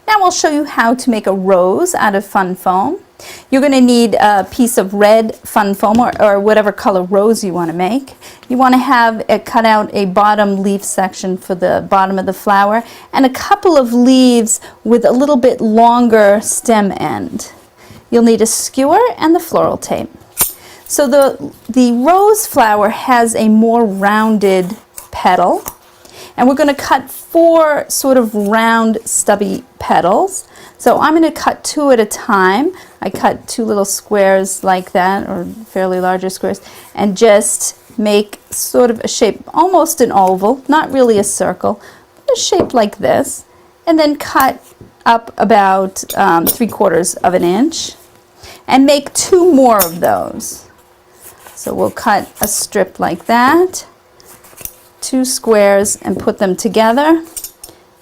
Now we'll show you how to make a rose out of fun foam. You're going to need a piece of red fun foam or whatever color rose you want to make. You want to have it cut out a bottom leaf section for the bottom of the flower and a couple of leaves with a little bit longer stem end. You'll need a skewer and the floral tape. So the rose flower has a more rounded petal, and we're going to cut 4 sort of round stubby petals. So I'm going to cut 2 at a time. I cut 2 little squares like that, or fairly larger squares, and just make sort of a shape, almost an oval, not really a circle, but a shape like this, and then cut up about 3/4 of an inch and make 2 more of those. So we'll cut a strip like that, 2 squares, and put them together,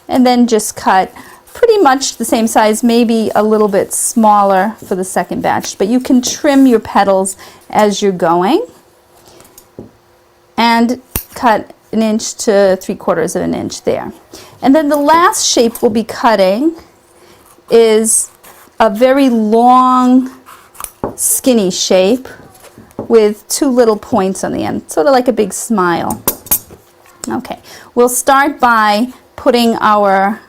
and then just cut pretty much the same size, maybe a little bit smaller for the second batch, but you can trim your petals as you're going, and cut 1 inch to 3/4 of an inch there. And then the last shape we'll be cutting is a very long skinny shape with 2 little points on the end, sort of like a big smile. Okay, we'll start by putting our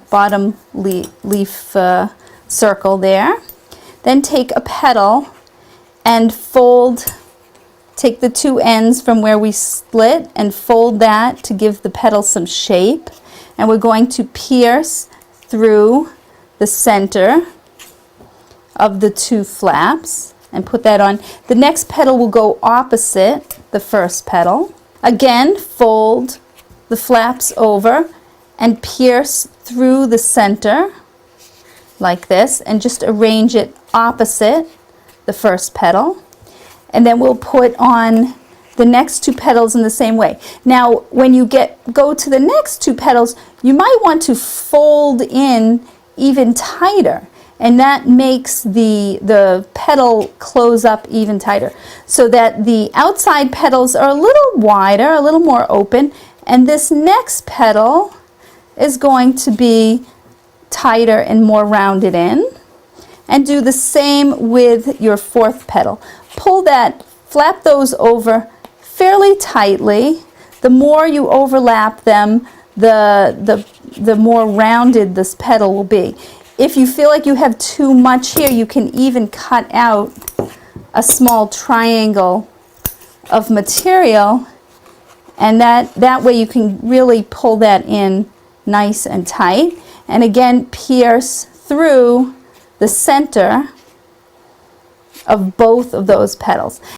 bottom leaf circle there. Then take a petal and take the 2 ends from where we split and fold that to give the petal some shape. And we're going to pierce through the center of the 2 flaps and put that on. The next petal will go opposite the first petal. Again, fold the flaps over and pierce through the center like this, and just arrange it opposite the first petal. And then we'll put on the next 2 petals in the same way. Now, when you go to the next 2 petals, you might want to fold in even tighter, and that makes the petal close up even tighter, so that the outside petals are a little wider, a little more open, and this next petal is going to be tighter and more rounded in. And do the same with your 4th petal. Flap those over fairly tightly. The more you overlap them, the more rounded this petal will be. If you feel like you have too much here, you can even cut out a small triangle of material, and that way you can really pull that in nice and tight. And again, pierce through the center of both of those petals.